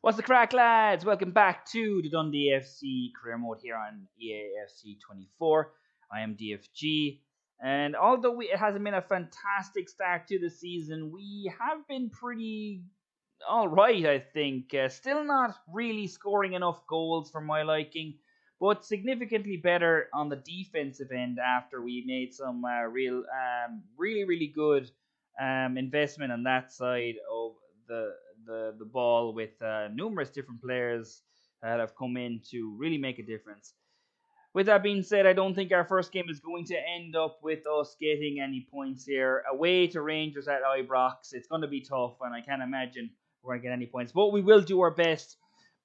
What's the crack, lads? Welcome back to the Dundee FC career mode here on EAFC 24. I am DFG, and although it hasn't been a fantastic start to the season, we have been pretty alright, I think. Still not really scoring enough goals for my liking, but significantly better on the defensive end after we made some really good investment on that side of the ball with numerous different players that have come in to really make a difference. With that being said, I don't think our first game is going to end up with us getting any points here. Away to Rangers at Ibrox, it's going to be tough, and I can't imagine we're going to get any points. But we will do our best.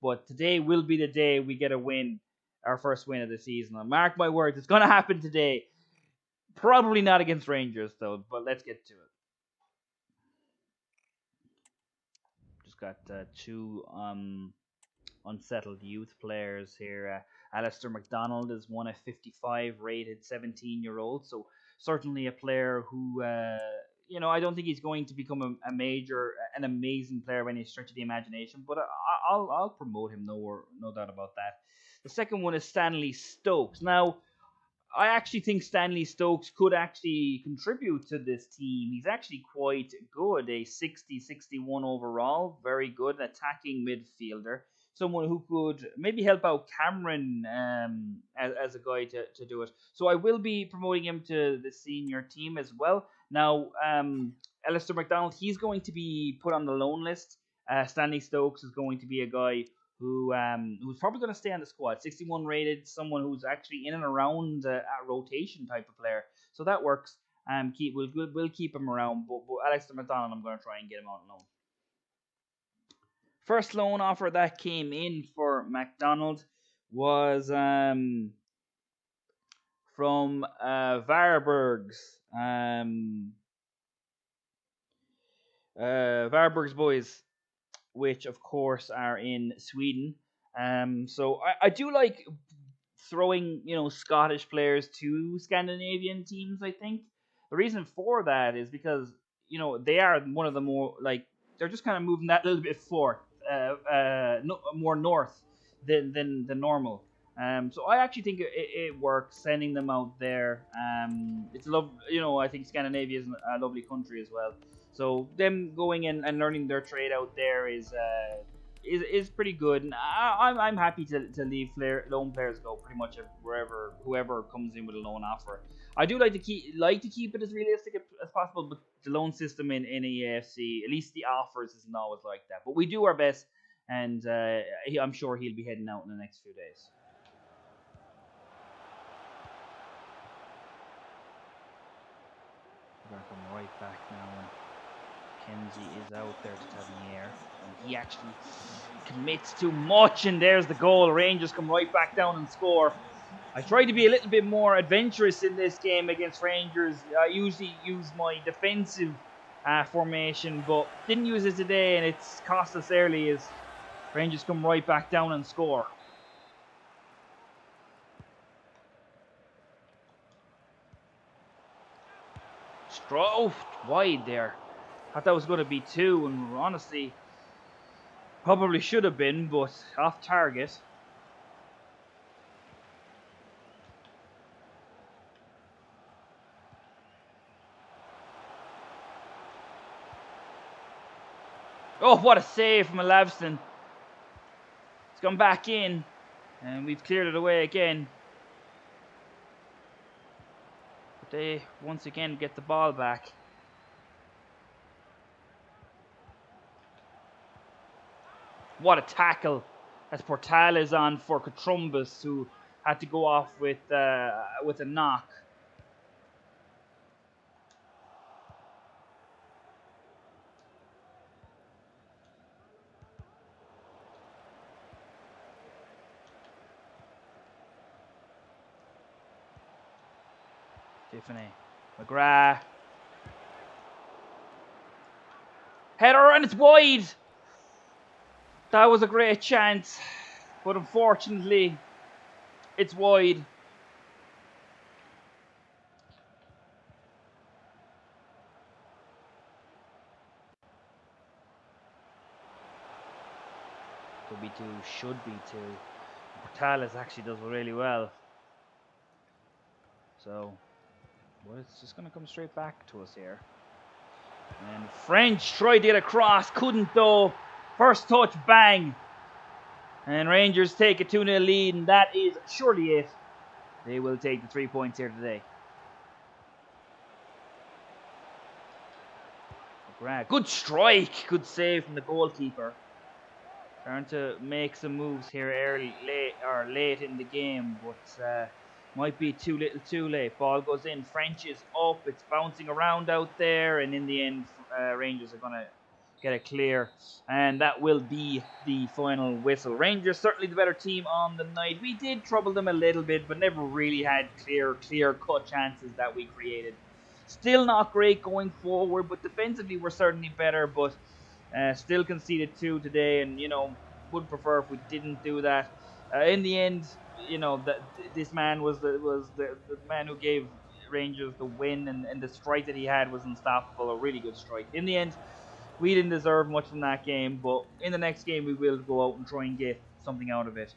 But today will be the day we get a win, our first win of the season. And mark my words, it's going to happen today. Probably not against Rangers, though, but let's get to it. Just got two unsettled youth players here. Alistair McDonald is one of 55 rated 17-year-old, so certainly a player who, I don't think he's going to become an amazing player by any stretch of the imagination, but I'll promote him, no doubt about that. The second one is Stanley Stokes. Now, I actually think Stanley Stokes could actually contribute to this team. He's actually quite good, a 60-61 overall, very good attacking midfielder. Someone who could maybe help out Cameron as a guy to do it. So I will be promoting him to the senior team as well. Now, Alistair McDonald, he's going to be put on the loan list. Stanley Stokes is going to be a guy who's probably going to stay on the squad. 61 rated, someone who's actually in and around a rotation type of player. So that works. We'll keep him around, but Alistair McDonald, I'm going to try and get him out on loan. First loan offer that came in for McDonald was from Varberg's boys, which of course are in Sweden. So I do like throwing, Scottish players to Scandinavian teams, I think. The reason for that is because, they are one of the more, they're just kind of moving that little bit more north than normal. So I actually think it works sending them out there. It's I think Scandinavia is a lovely country as well. So them going in and learning their trade out there is pretty good. And I'm happy to leave loan players go pretty much whoever comes in with a loan offer. I do like to keep it as realistic as possible, but the loan system in EAFC, at least the offers, isn't always like that. But we do our best, and I'm sure he'll be heading out in the next few days. We're going to come right back now. Kenzie is out there to Tavernier, and he actually commits too much, and there's the goal. Rangers come right back down and score. I tried to be a little bit more adventurous in this game against Rangers. I usually use my defensive formation, but didn't use it today, and it's cost us early as Rangers come right back down and score. Wide there. Thought that was going to be two, and honestly, probably should have been, but off target. Oh, what a save from Lavston. It's gone back in, and we've cleared it away again. But they, once again, get the ball back. What a tackle as Portal is on for Katrumbas, who had to go off with a knock. Tiffany. McGrath. Header, and it's wide. That was a great chance, but unfortunately, it's wide. Could be 2, should be 2. Portales actually does really well. So, well, it's just going to come straight back to us here. And French tried to get across, couldn't though. First touch, bang. And Rangers take a 2-0 lead, and that is surely it. They will take the 3 points here today. Good strike, good save from the goalkeeper. Trying to make some moves here late in the game, but might be too little too late. Ball goes in, French is up, it's bouncing around out there, and in the end, Rangers are going to get it clear, and that will be the final whistle. Rangers certainly the better team on the night. We did trouble them a little bit, but never really had clear-cut chances that we created. Still not great going forward, but defensively we're certainly better, but still conceded 2 today, and, you know, would prefer if we didn't do that. In the end, you know, this man was the man who gave Rangers the win, and the strike that he had was unstoppable, a really good strike. In the end, we didn't deserve much from that game, but in the next game we will go out and try and get something out of it,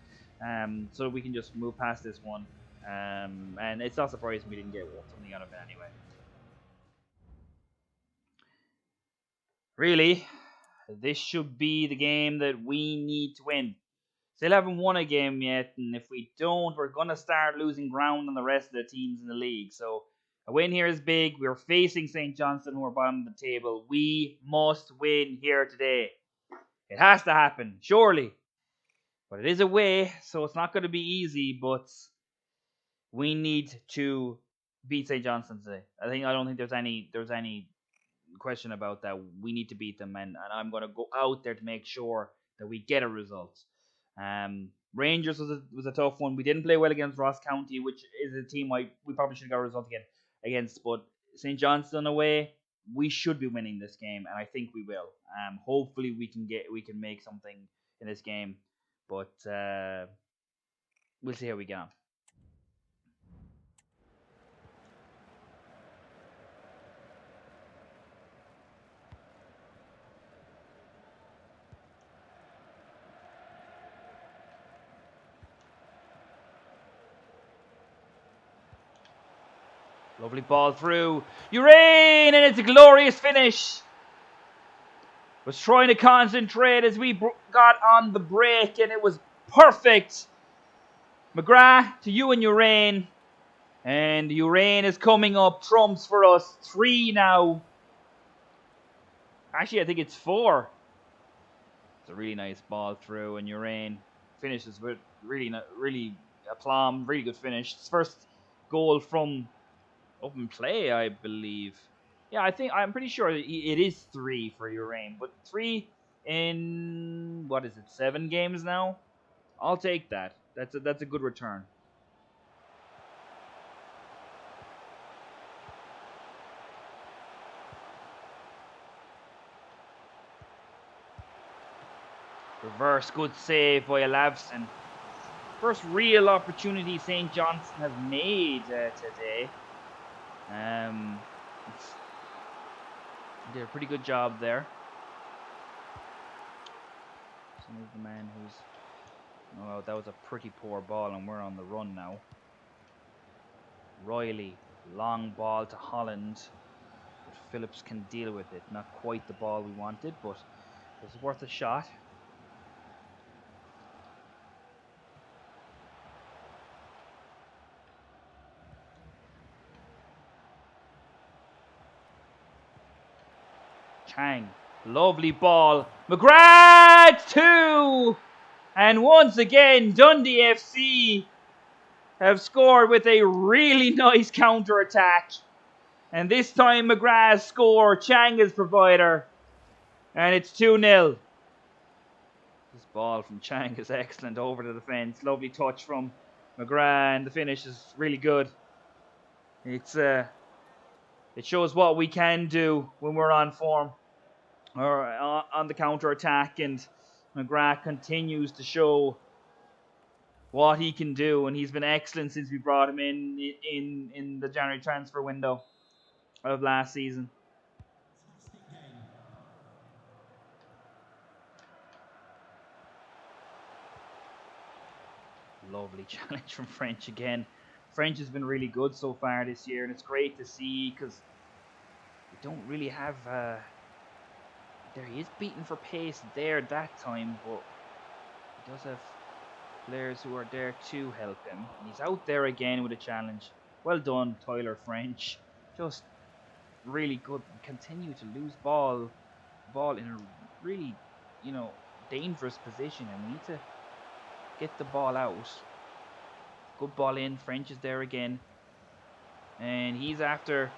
so we can just move past this one. And it's not surprising we didn't get something out of it anyway. Really, this should be the game that we need to win. Still haven't won a game yet, and if we don't, we're going to start losing ground on the rest of the teams in the league. So a win here is big. We're facing St. Johnstone, who are bottom of the table. We must win here today. It has to happen, surely. But it is away, so it's not going to be easy, but we need to beat St. Johnstone today. I don't think there's any question about that. We need to beat them, and I'm going to go out there to make sure that we get a result. Rangers was a tough one. We didn't play well against Ross County, which is a team we probably should have got a result against. But St. Johnstone away, we should be winning this game, and I think we will. Hopefully we can make something in this game, but we'll see how we get on. Lovely ball through. Urain, and it's a glorious finish. Was trying to concentrate as we got on the break, and it was perfect. McGrath to you and Urain. And Urain is coming up trumps for us. 3 now. Actually, I think it's 4. It's a really nice ball through, and Urain finishes with really aplomb, really good finish. His first goal from open play, I believe. Yeah, I'm pretty sure it is 3 for Urain, but 3 in what is it, 7 games now? I'll take that. That's a good return. Reverse, good save by Elavson. First real opportunity St. Johnstone has made today. Did a pretty good job there. Some of the man who's... Oh, that was a pretty poor ball, and we're on the run now. Riley, long ball to Holland. But Phillips can deal with it. Not quite the ball we wanted, but it's worth a shot. Chang, lovely ball. McGrath 2! And once again, Dundee FC have scored with a really nice counter-attack. And this time McGrath score, Chang is provider. And it's 2-0. This ball from Chang is excellent over the defence. Lovely touch from McGrath, and the finish is really good. It shows what we can do when we're on form, or on the counter-attack, and McGrath continues to show what he can do, and he's been excellent since we brought him in the January transfer window of last season. Lovely challenge from French again. French has been really good so far this year, and it's great to see because we don't really have. There he is beaten for pace there that time, but he does have players who are there to help him. And he's out there again with a challenge. Well done, Tyler French. Just really good. We continue to lose ball in a really, dangerous position, and we need to get the ball out. Good ball in. French is there again, and he's after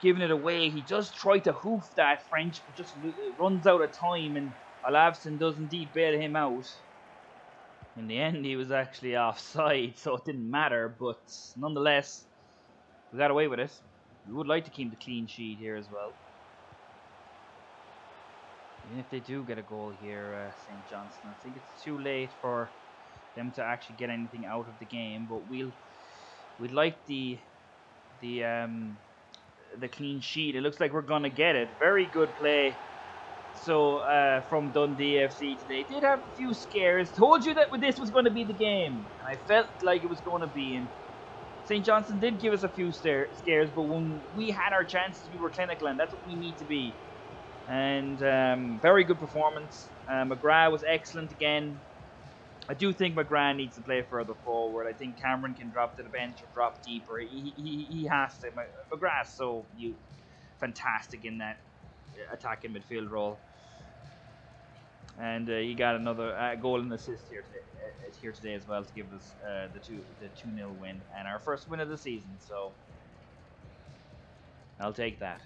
giving it away. He just tried to hoof that French, but just runs out of time, and Olafsson does indeed bail him out. In the end, he was actually offside, so it didn't matter, but nonetheless, we got away with it. We would like to keep the clean sheet here as well. Even if they do get a goal here, St. Johnstone, I think it's too late for them to actually get anything out of the game, but we'd like the clean sheet. It looks like we're gonna get it. Very good play. So from Dundee EAFC today, did have a few scares. Told you that this was going to be the game, and I felt like it was going to be. And St. Johnstone did give us a few scares, but when we had our chances, we were clinical, and that's what we need to be. And very good performance. McGrath was excellent again. I do think McGrath needs to play further forward. I think Cameron can drop to the bench or drop deeper. He has to. McGrath's so fantastic in that attacking midfield role. And he got another goal and assist here today as well to give us the 2-0 win and our first win of the season. So I'll take that.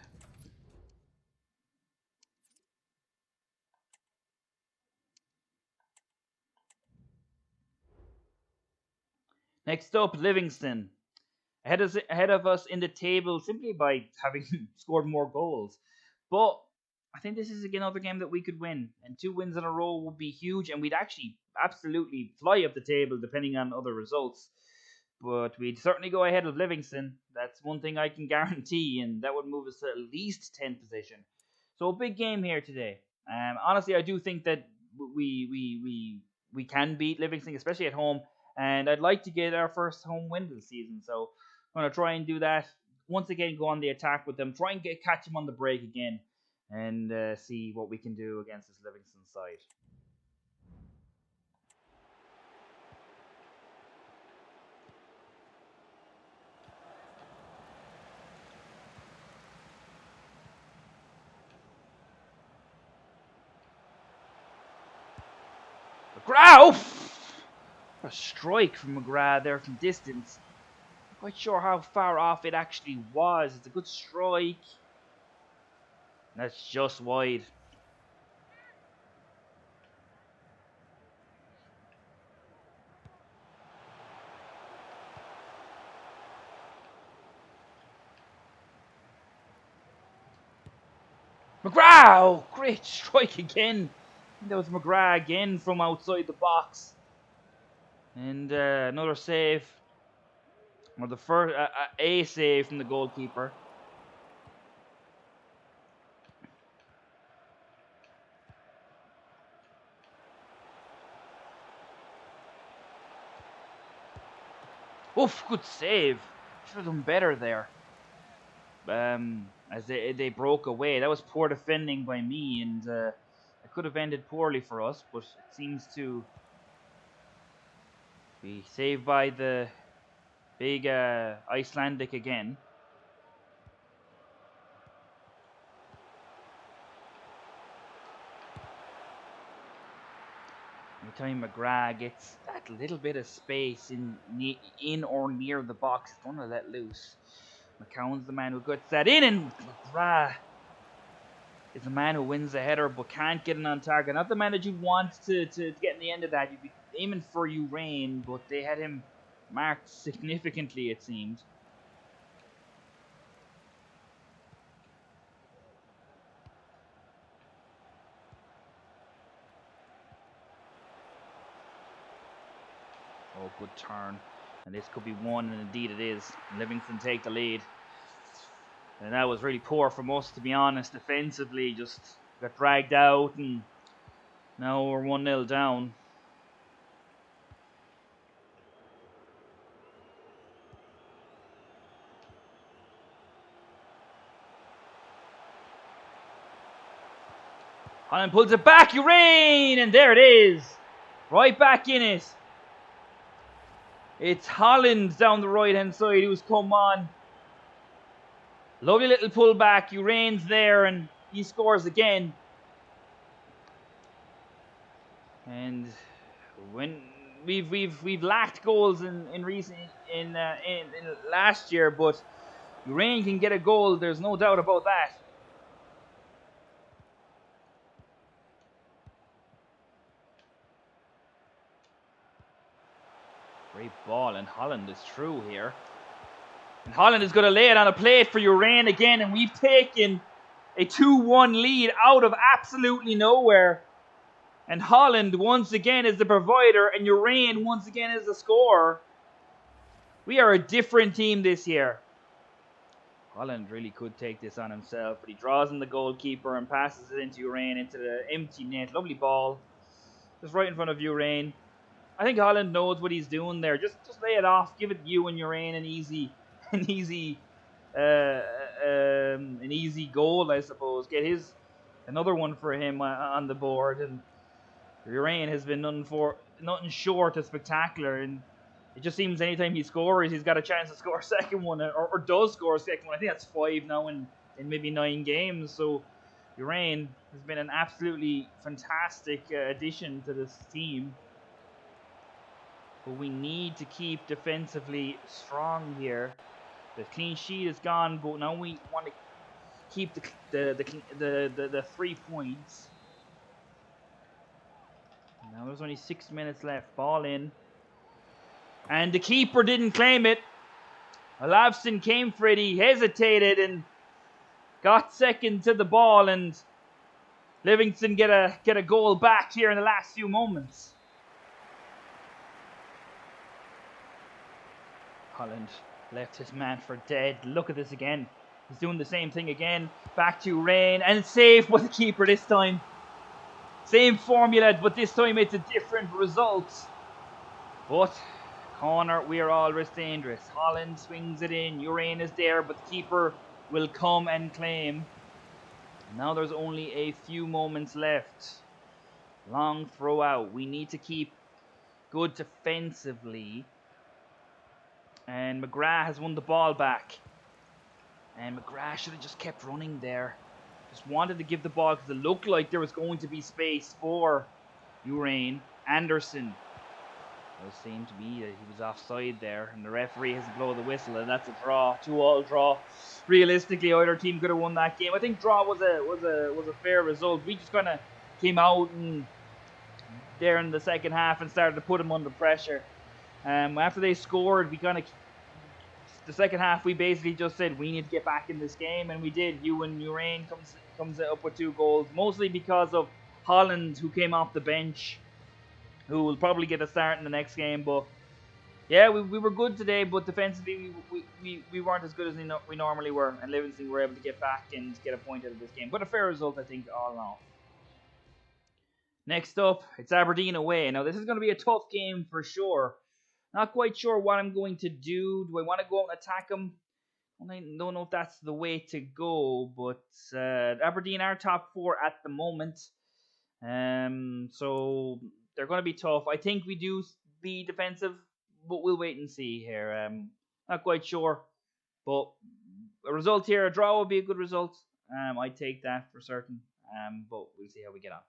Next up, Livingston. Ahead of us in the table simply by having scored more goals. But I think this is another game that we could win. And 2 wins in a row would be huge. And we'd actually absolutely fly up the table depending on other results. But we'd certainly go ahead of Livingston. That's one thing I can guarantee. And that would move us to at least 10th position. So a big game here today. Honestly, I do think that we can beat Livingston, especially at home. And I'd like to get our first home win of the season. So I'm going to try and do that. Once again, go on the attack with them. Try and catch them on the break again. And see what we can do against this Livingston side. McGrath! A strike from McGrath there from distance. Not quite sure how far off it actually was. It's a good strike. That's just wide. McGrath! Oh, great strike again. That was McGrath again from outside the box. And another save. Or the first, a save from the goalkeeper. Oof, good save. Should have done better there. As they broke away. That was poor defending by me, and it could have ended poorly for us, but it seems to be saved by the big Icelandic again. Every time McGrath gets that little bit of space in or near the box, it's going to let loose. McCown's the man who gets that in, and McGrath is the man who wins the header but can't get it on target. Not the man that you'd want to get in the end of that. You'd be aiming for Urain, but they had him marked significantly, it seemed. Oh, good turn. And this could be one, and indeed it is. Livingston take the lead. And that was really poor from us, to be honest. Defensively, just got dragged out, and now we're 1-0 down. Holland pulls it back. Urain! And there it is. Right back in it. It's Holland down the right-hand side who's come on. Lovely little pullback. Urain's there and he scores again. And when we've lacked goals in recent in last year, but Urain can get a goal. There's no doubt about that. Great ball, and Holland is through here. And Holland is going to lay it on a plate for Urain again, and we've taken a 2-1 lead out of absolutely nowhere. And Holland once again is the provider, and Urain once again is the scorer. We are a different team this year. Holland really could take this on himself, but he draws in the goalkeeper and passes it into Urain into the empty net. Lovely ball. Just right in front of Urain. I think Holland knows what he's doing there. Just lay it off. Give it you and Urain an easy goal, I suppose. Get another one for him on the board. And Urain has been nothing short of spectacular, and it just seems anytime he scores, he's got a chance to score a second one, or does score a second one. I think that's 5 now in maybe 9 games. So Urain has been an absolutely fantastic addition to this team. But we need to keep defensively strong here. The clean sheet is gone, but now we want to keep the 3 points. Now there's only 6 minutes left. Ball in. And the keeper didn't claim it. Olafsson came for it. He hesitated and got second to the ball. And Livingston get a goal back here in the last few moments. Holland left his man for dead. Look at this again. He's doing the same thing again. Back to Urain. And saved by the keeper this time. Same formula, but this time it's a different result. But corner, we are always dangerous. Holland swings it in. Urain is there, but the keeper will come and claim. Now there's only a few moments left. Long throw out. We need to keep good defensively. And McGrath has won the ball back. And McGrath should have just kept running there. Just wanted to give the ball because it looked like there was going to be space for Urain. Anderson. It seemed to be that he was offside there. And the referee has to blow the whistle. And that's a draw. 2-2 draw. Realistically, either team could have won that game. I think draw was a fair result. We just kind of came out and there in the second half and started to put them under pressure. After they scored, the second half we basically just said we need to get back in this game, and we did. Ewan Urain comes up with 2 goals, mostly because of Holland, who came off the bench, who will probably get a start in the next game. But yeah, we were good today, but defensively we weren't as good as we normally were, and Livingston were able to get back and get a point out of this game. But a fair result, I think, all in all. Next up, it's Aberdeen away. Now this is going to be a tough game for sure. Not quite sure what I'm going to do. Do I want to go out and attack them? I don't know if that's the way to go, but Aberdeen are top 4 at the moment. So they're going to be tough. I think we do be defensive, but we'll wait and see here. Not quite sure, but a result here, a draw would be a good result. I'd take that for certain, but we'll see how we get on.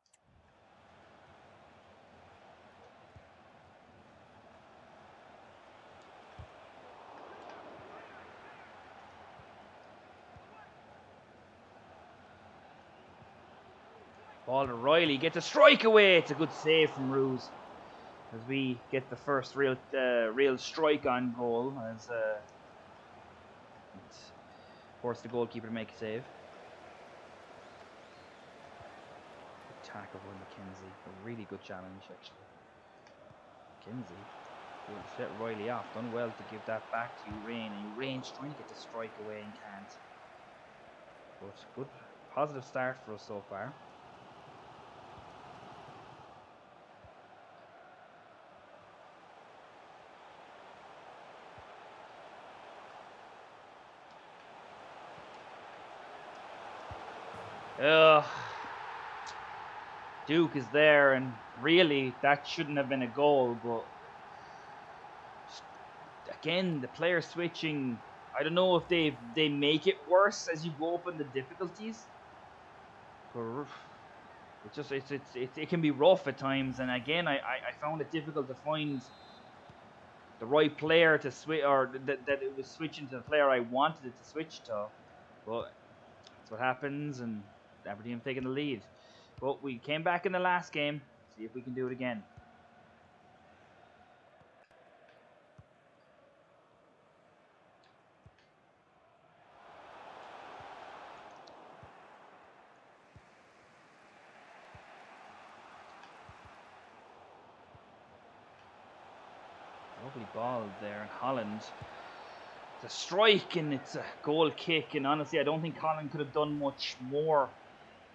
Ball to Riley, gets a strike away. It's a good save from Ruse as we get the first real strike on goal. As forced the goalkeeper to make a save. Good tackle by McKenzie. A really good challenge, actually. McKenzie will set Riley off. Done well to give that back to Urain. And Urain's trying to get the strike away and can't. But good, positive start for us so far. Duke is there, and really that shouldn't have been a goal, but again, the player switching, I don't know if they make it worse as you go up in the difficulties. It can be rough at times, and again, I found it difficult to find the right player to switch, or that it was switching to the player I wanted it to switch to. But that's what happens, and Aberdeen have taken the lead. But we came back in the last game. See if we can do it again. Lovely ball there in Holland. It's a strike and it's a goal kick, and honestly I don't think Holland could have done much more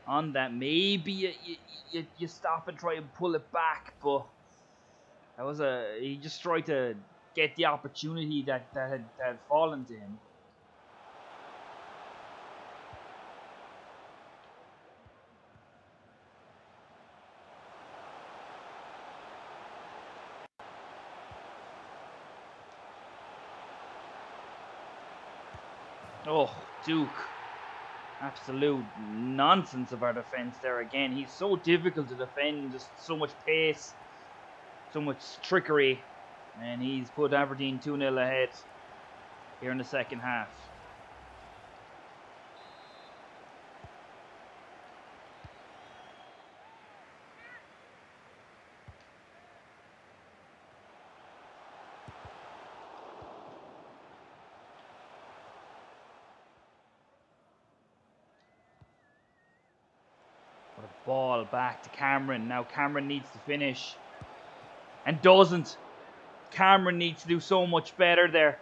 on that. Maybe you stop and try and pull it back, but that was he just tried to get the opportunity that had fallen to him. Oh, Duke. Absolute nonsense of our defence there again. He's so difficult to defend, just so much pace, so much trickery, and he's put Aberdeen 2-0 ahead here in the second half. What a ball back to Cameron. Now Cameron needs to finish and doesn't. Cameron needs to do so much better there.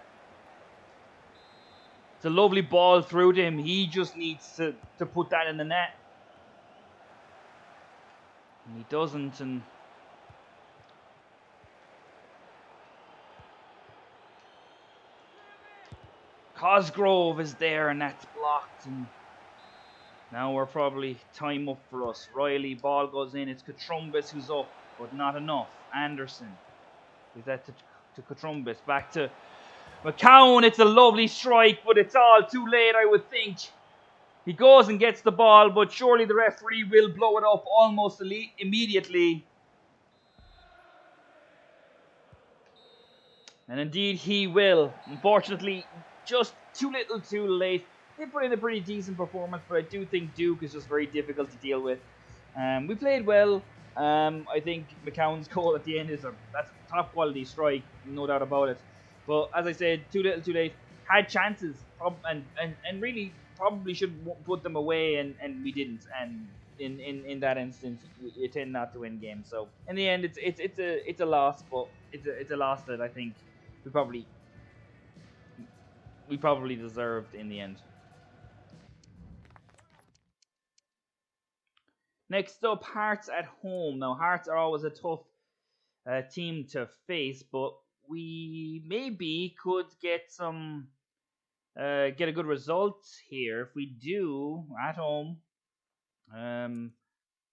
It's a lovely ball through to him. He just needs to put that in the net. And he doesn't. And Cosgrove is there, and that's blocked. And now we're probably time up for us. Riley, ball goes in. It's Katrumbis who's up, but not enough. Anderson. Is that to Katrumbis? Back to McCown. It's a lovely strike, but it's all too late, I would think. He goes and gets the ball, but surely the referee will blow it up almost immediately. And indeed he will. Unfortunately, just too little too late. They put in a pretty decent performance, but I do think Duke is just very difficult to deal with. We played well. I think McCown's goal at the end that's a top quality strike, no doubt about it. But as I said, too little too late. Had chances, and really probably should put them away, and we didn't. And in that instance, you tend not to win games. So in the end, it's a loss, but it's a loss that I think we probably deserved in the end. Next up, Hearts at home. Now, Hearts are always a tough team to face, but we maybe could get a good result here. If we do at home,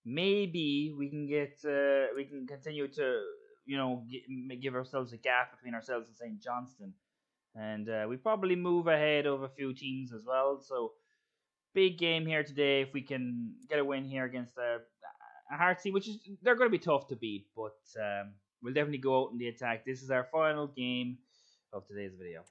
maybe we can continue to give ourselves a gap between ourselves and St. Johnston, and we probably move ahead of a few teams as well. So big game here today. If we can get a win here against a Heartsy, which is they're going to be tough to beat, but we'll definitely go out in the attack. This is our final game of today's video.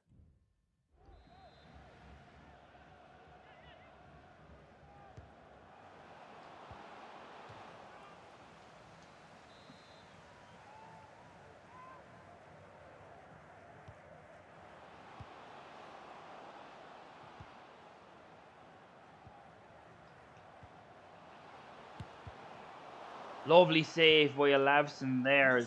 Lovely save by Lavson there.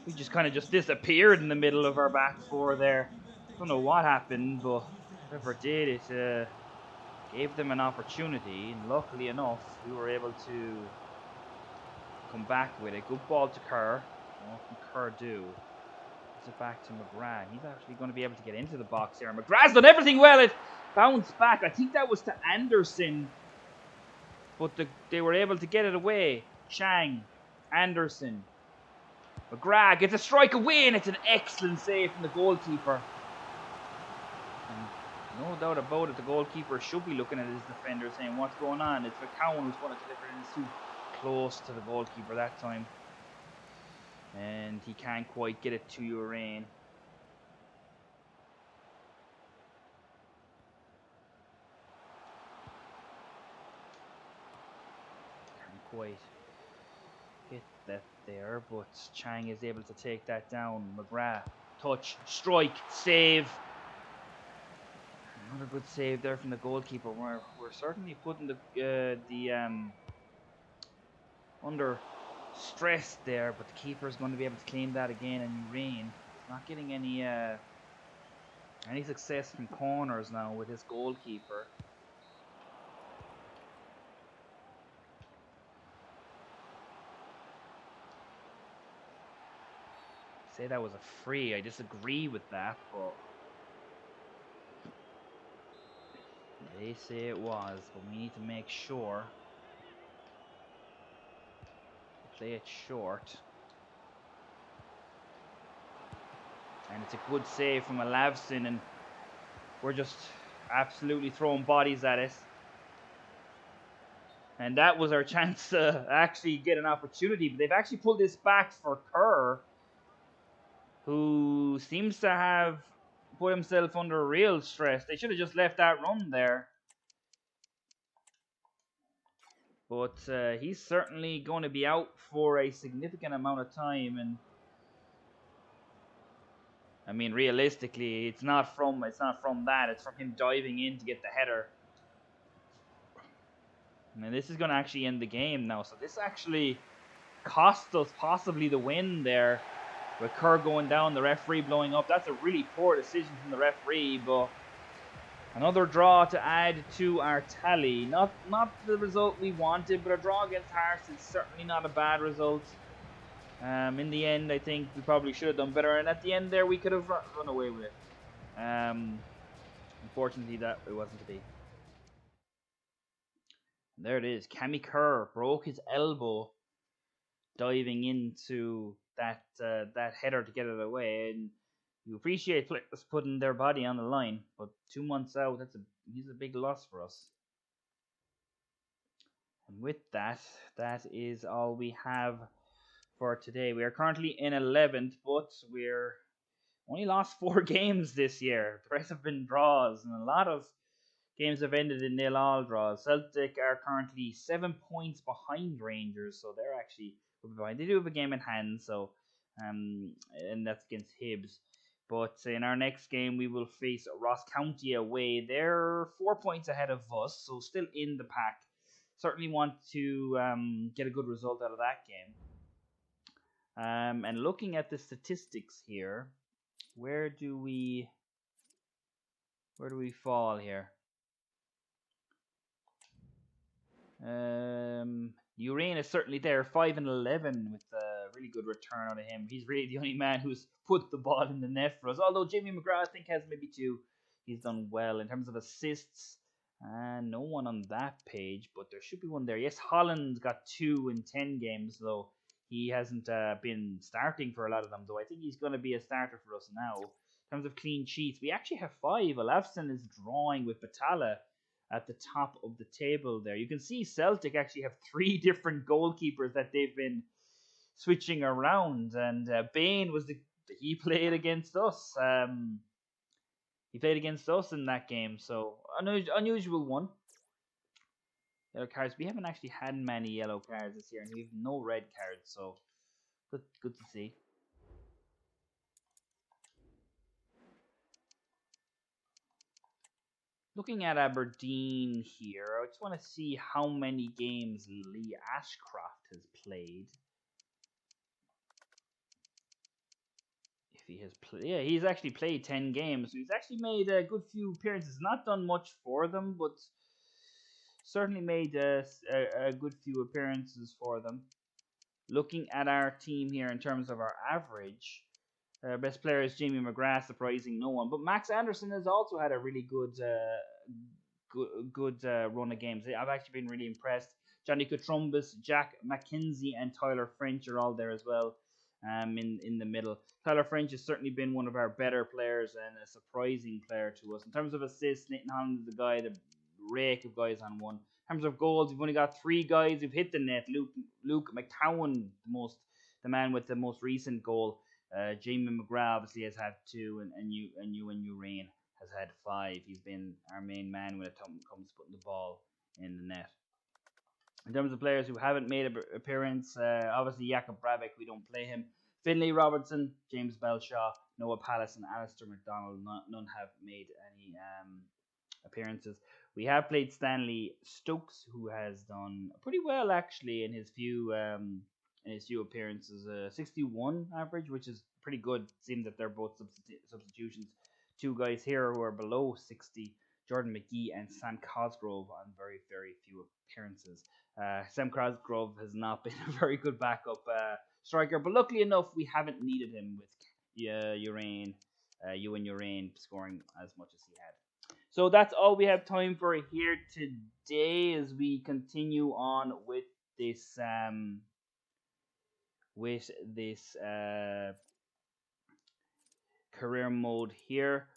He just kind of disappeared in the middle of our back four there. Don't know what happened, but whoever did it gave them an opportunity. And luckily enough, we were able to come back with it. Good ball to Kerr. What can Kerr do? Gives it back to McGrath. He's actually going to be able to get into the box here. McGrath's done everything well. It bounced back. I think that was to Anderson, but they were able to get it away. Chang, Anderson, McGrath gets a strike away, and it's an excellent save from the goalkeeper. And no doubt about it, the goalkeeper should be looking at his defender saying, what's going on? It's McCowan who's going to deliver it, and it's too close to the goalkeeper that time. And he can't quite get it to Urain. Can't quite get that there, but Chang is able to take that down. McGrath, touch, strike, save. Another good save there from the goalkeeper. We're certainly putting the under stress there, but the keeper is going to be able to clean that again. And Urain is not getting any success from corners now with his goalkeeper. Say that was a free. I disagree with that, but they say it was. But we need to make sure to play it short. And it's a good save from Alavsin, and we're just absolutely throwing bodies at it. And that was our chance to actually get an opportunity. But they've actually pulled this back for Kerr, who seems to have put himself under real stress. They should have just left that run there. But he's certainly going to be out for a significant amount of time. And I mean, realistically, it's not from that. It's from him diving in to get the header. And this is going to actually end the game now. So this actually cost us possibly the win there. With Kerr going down, the referee blowing up. That's a really poor decision from the referee, but another draw to add to our tally. Not the result we wanted, but a draw against Hearts is certainly not a bad result. In the end, I think we probably should have done better, and at the end there, we could have run away with it. Unfortunately, that it wasn't to be. And there it is. Cammy Kerr broke his elbow diving into that header to get it away, and you appreciate players putting their body on the line, but 2 months out, he's a big loss for us. And with that is all we have for today. We are currently in 11th, but we're only lost 4 games this year. The rest have been draws, and a lot of games have ended in 0-0 draws. Celtic are currently 7 points behind Rangers, so they're actually behind. They do have a game in hand, so and that's against Hibs. But in our next game, we will face Ross County away. They're 4 points ahead of us, so still in the pack. Certainly want to get a good result out of that game. And looking at the statistics here, where do we fall here? Urain is certainly there, 5-11 with a really good return out of him. He's really the only man who's put the ball in the net for us. Although Jamie McGrath, I think, has maybe 2. He's done well in terms of assists. No one on that page, but there should be one there. Yes, Holland got 2 in 10 games, though he hasn't been starting for a lot of them. Though I think he's going to be a starter for us now. In terms of clean sheets, we actually have 5. Alavsin is drawing with Batala at the top of the table there. You can see Celtic actually have 3 different goalkeepers that they've been switching around. And Bain he played against us. He played against us in that game, so unusual one. Yellow cards. We haven't actually had many yellow cards this year, and we have no red cards, so good to see. Looking at Aberdeen here, I just want to see how many games Lee Ashcroft has played. If he has played, yeah, he's actually played 10 games. So he's actually made a good few appearances. Not done much for them, but certainly made a good few appearances for them. Looking at our team here in terms of our average, best player is Jamie McGrath, surprising no one. But Max Anderson has also had a really good run of games. I've actually been really impressed. Johnny Cotrumbus, Jack McKenzie, and Tyler French are all there as well. In the middle, Tyler French has certainly been one of our better players and a surprising player to us in terms of assists. Nathan Holland is the guy, the rake of guys on one. In terms of goals, we've only got 3 guys who've hit the net. Luke McCowan, the man with the most recent goal. Jamie McGrath obviously has had 2, and Ewan Rain has had 5. He's been our main man when it comes to putting the ball in the net. In terms of players who haven't made an appearance, obviously Jakub Bravik, we don't play him. Finlay Robertson, James Belshaw, Noah Palace, and Alistair McDonald. None have made any appearances. We have played Stanley Stokes, who has done pretty well actually in his few appearances. 61 average, which is pretty good. Seems that they're both substitutions. 2 guys here who are below 60. Jordan McGee and Sam Cosgrove on very, very few appearances. Sam Cosgrove has not been a very good backup striker, but luckily enough, we haven't needed him with Ewan Urain scoring as much as he had. So that's all we have time for here today as we continue on with this career mode here.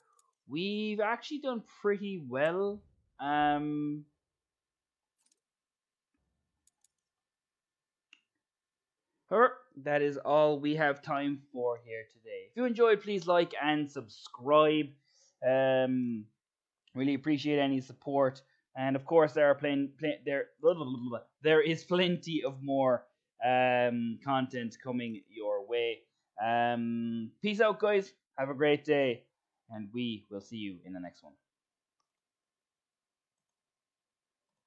We've actually done pretty well. That is all we have time for here today. If you enjoyed, please like and subscribe. Really appreciate any support. And of course, there is plenty of more content coming your way. Peace out, guys. Have a great day, and we will see you in the next one.